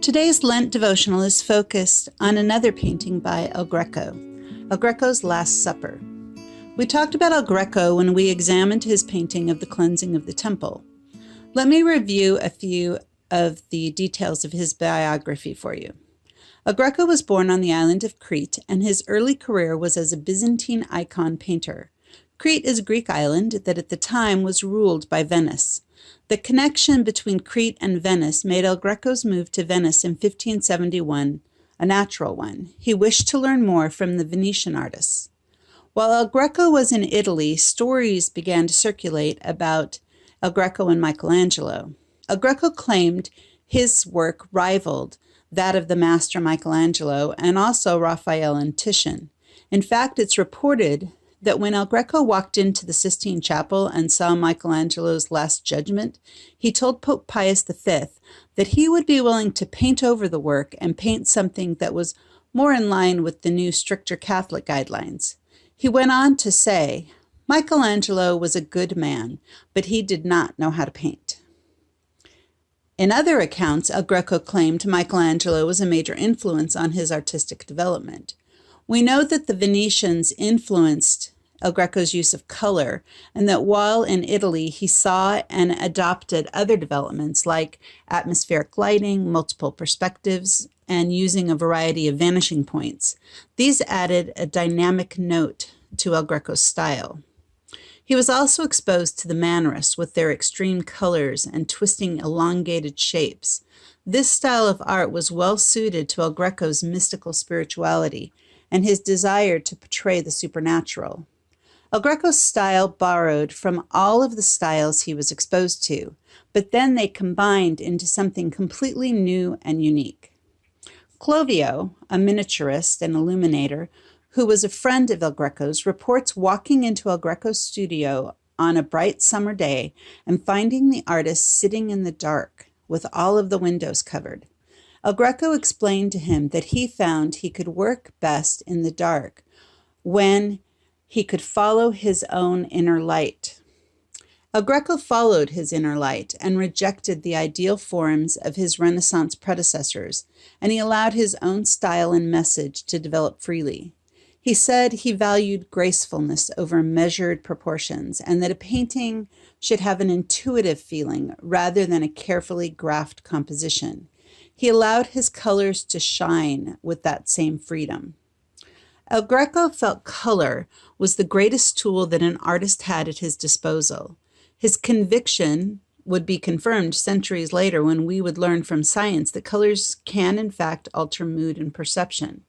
Today's Lent Devotional is focused on another painting by El Greco, El Greco's Last Supper. We talked about El Greco when we examined his painting of the cleansing of the temple. Let me review a few of the details of his biography for you. El Greco was born on the island of Crete, and his early career was as a Byzantine icon painter. Crete is a Greek island that at the time was ruled by Venice. The connection between Crete and Venice made El Greco's move to Venice in 1571 a natural one. He wished to learn more from the Venetian artists. While El Greco was in Italy, stories began to circulate about El Greco and Michelangelo. El Greco claimed his work rivaled that of the master Michelangelo and also Raphael and Titian. In fact, it's reported that when El Greco walked into the Sistine Chapel and saw Michelangelo's Last Judgment, he told Pope Pius V that he would be willing to paint over the work and paint something that was more in line with the new stricter Catholic guidelines. He went on to say, Michelangelo was a good man, but he did not know how to paint. In other accounts, El Greco claimed Michelangelo was a major influence on his artistic development. We know that the Venetians influenced El Greco's use of color, and that while in Italy he saw and adopted other developments like atmospheric lighting, multiple perspectives, and using a variety of vanishing points. These added a dynamic note to El Greco's style. He was also exposed to the Mannerists with their extreme colors and twisting elongated shapes. This style of art was well suited to El Greco's mystical spirituality and his desire to portray the supernatural. El Greco's style borrowed from all of the styles he was exposed to, but then they combined into something completely new and unique. Clovio, a miniaturist and illuminator, who was a friend of El Greco's, reports walking into El Greco's studio on a bright summer day and finding the artist sitting in the dark with all of the windows covered. El Greco explained to him that he found he could work best in the dark when he could follow his own inner light. El Greco followed his inner light and rejected the ideal forms of his Renaissance predecessors, and he allowed his own style and message to develop freely. He said he valued gracefulness over measured proportions, and that a painting should have an intuitive feeling rather than a carefully graphed composition. He allowed his colors to shine with that same freedom. El Greco felt color was the greatest tool that an artist had at his disposal. His conviction would be confirmed centuries later when we would learn from science that colors can in fact alter mood and perception.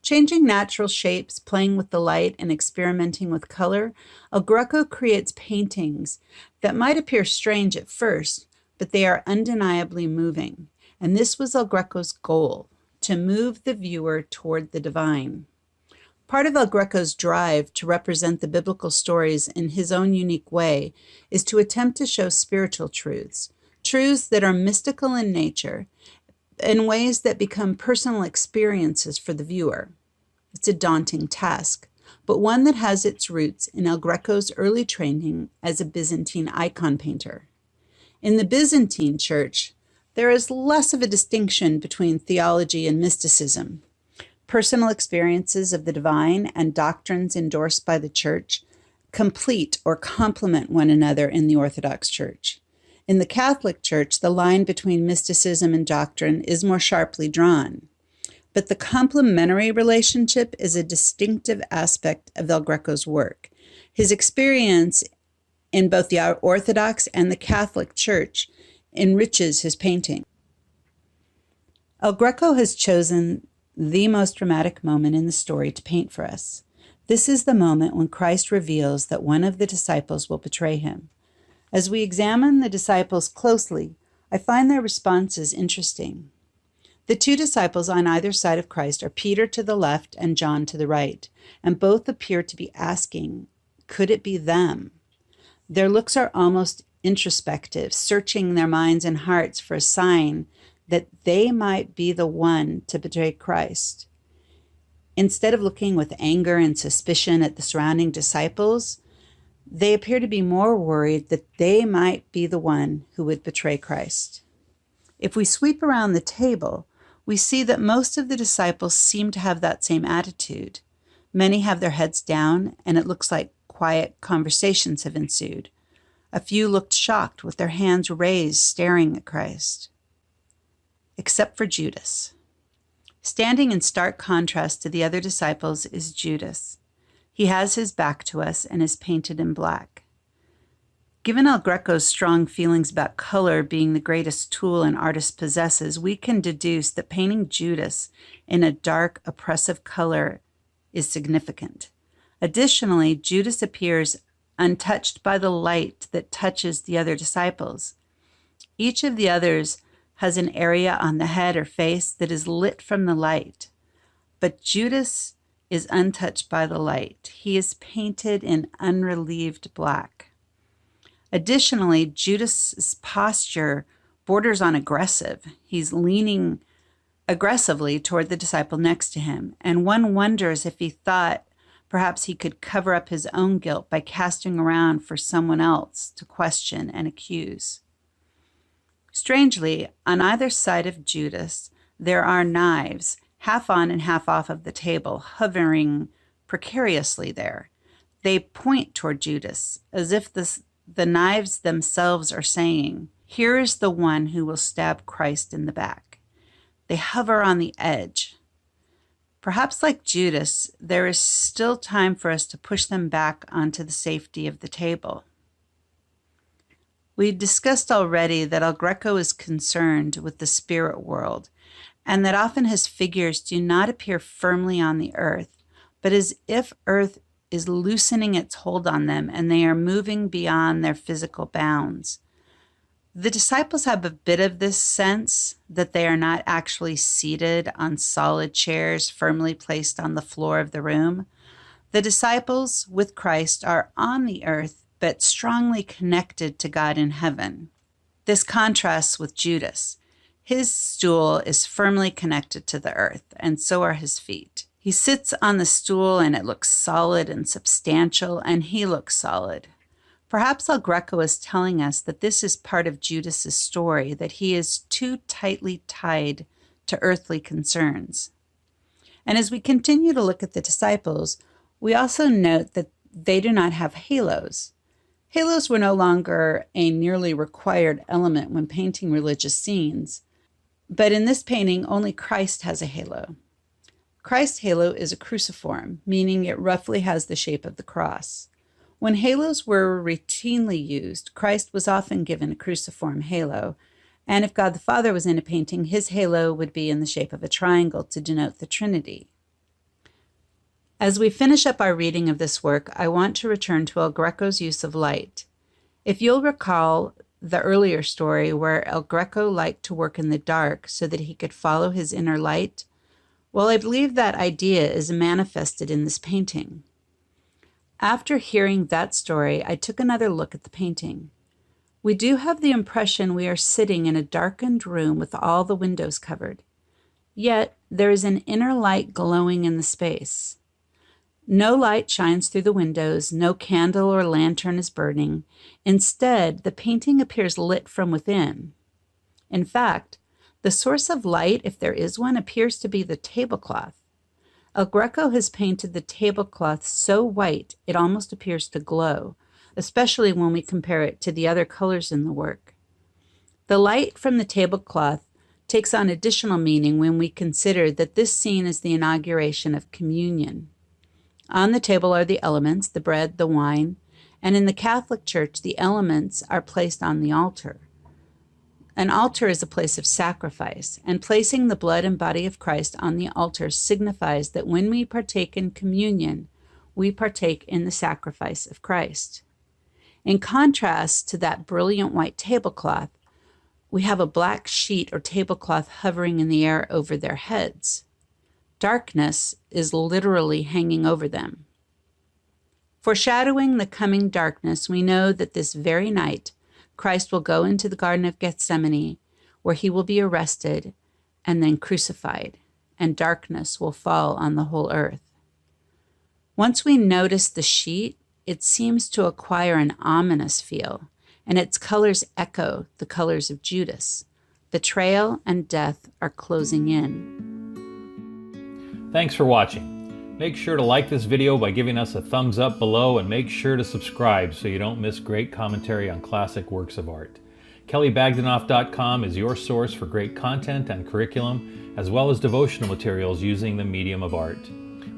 Changing natural shapes, playing with the light, and experimenting with color, El Greco creates paintings that might appear strange at first, but they are undeniably moving. And this was El Greco's goal, to move the viewer toward the divine. Part of El Greco's drive to represent the biblical stories in his own unique way is to attempt to show spiritual truths, truths that are mystical in nature, in ways that become personal experiences for the viewer. It's a daunting task, but one that has its roots in El Greco's early training as a Byzantine icon painter. In the Byzantine church, there is less of a distinction between theology and mysticism. Personal experiences of the divine and doctrines endorsed by the church complete or complement one another in the Orthodox Church. In the Catholic Church, the line between mysticism and doctrine is more sharply drawn. But the complementary relationship is a distinctive aspect of El Greco's work. His experience in both the Orthodox and the Catholic Church enriches his painting. El Greco has chosen the most dramatic moment in the story to paint for us. This is the moment when Christ reveals that one of the disciples will betray him. As we examine the disciples closely, I find their responses interesting. The two disciples on either side of Christ are Peter to the left and John to the right, and both appear to be asking, could it be them? Their looks are almost introspective, searching their minds and hearts for a sign that they might be the one to betray Christ. Instead of looking with anger and suspicion at the surrounding disciples, they appear to be more worried that they might be the one who would betray Christ. If we sweep around the table, we see that most of the disciples seem to have that same attitude. Many have their heads down, and it looks like quiet conversations have ensued. A few looked shocked with their hands raised, staring at Christ. Except for Judas. Standing in stark contrast to the other disciples is Judas. He has his back to us and is painted in black. Given El Greco's strong feelings about color being the greatest tool an artist possesses, we can deduce that painting Judas in a dark, oppressive color is significant. Additionally, Judas appears untouched by the light that touches the other disciples. Each of the others has an area on the head or face that is lit from the light, but Judas is untouched by the light. He is painted in unrelieved black. Additionally, Judas's posture borders on aggressive. He's leaning aggressively toward the disciple next to him, and one wonders if he thought perhaps he could cover up his own guilt by casting around for someone else to question and accuse. Strangely, on either side of Judas, there are knives, half on and half off of the table, hovering precariously there. They point toward Judas, as if the knives themselves are saying, "Here is the one who will stab Christ in the back." They hover on the edge. Perhaps like Judas, there is still time for us to push them back onto the safety of the table. We discussed already that El Greco is concerned with the spirit world, and that often his figures do not appear firmly on the earth, but as if earth is loosening its hold on them and they are moving beyond their physical bounds. The disciples have a bit of this sense that they are not actually seated on solid chairs firmly placed on the floor of the room. The disciples with Christ are on the earth, but strongly connected to God in heaven. This contrasts with Judas. His stool is firmly connected to the earth, and so are his feet. He sits on the stool and it looks solid and substantial, and he looks solid. Perhaps El Greco is telling us that this is part of Judas's story, that he is too tightly tied to earthly concerns. And as we continue to look at the disciples, we also note that they do not have halos. Halos were no longer a nearly required element when painting religious scenes, but in this painting, only Christ has a halo. Christ's halo is a cruciform, meaning it roughly has the shape of the cross. When halos were routinely used, Christ was often given a cruciform halo, and if God the Father was in a painting, his halo would be in the shape of a triangle to denote the Trinity. As we finish up our reading of this work, I want to return to El Greco's use of light. If you'll recall the earlier story where El Greco liked to work in the dark so that he could follow his inner light, well, I believe that idea is manifested in this painting. After hearing that story, I took another look at the painting. We do have the impression we are sitting in a darkened room with all the windows covered. Yet, there is an inner light glowing in the space. No light shines through the windows, no candle or lantern is burning. Instead, the painting appears lit from within. In fact, the source of light, if there is one, appears to be the tablecloth. El Greco has painted the tablecloth so white it almost appears to glow, especially when we compare it to the other colors in the work. The light from the tablecloth takes on additional meaning when we consider that this scene is the inauguration of communion. On the table are the elements, the bread, the wine, and in the Catholic Church, the elements are placed on the altar. An altar is a place of sacrifice, and placing the blood and body of Christ on the altar signifies that when we partake in communion, we partake in the sacrifice of Christ. In contrast to that brilliant white tablecloth, we have a black sheet or tablecloth hovering in the air over their heads. Darkness is literally hanging over them. Foreshadowing the coming darkness, we know that this very night, Christ will go into the Garden of Gethsemane, where he will be arrested and then crucified, and darkness will fall on the whole earth. Once we notice the sheet, it seems to acquire an ominous feel, and its colors echo the colors of Judas. Betrayal and death are closing in. Thanks for watching. Make sure to like this video by giving us a thumbs up below, and make sure to subscribe so you don't miss great commentary on classic works of art. KellyBagdanoff.com is your source for great content and curriculum, as well as devotional materials using the medium of art.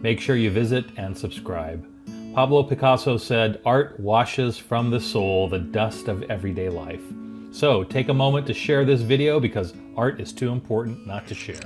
Make sure you visit and subscribe. Pablo Picasso said, "Art washes from the soul the dust of everyday life." So take a moment to share this video because art is too important not to share.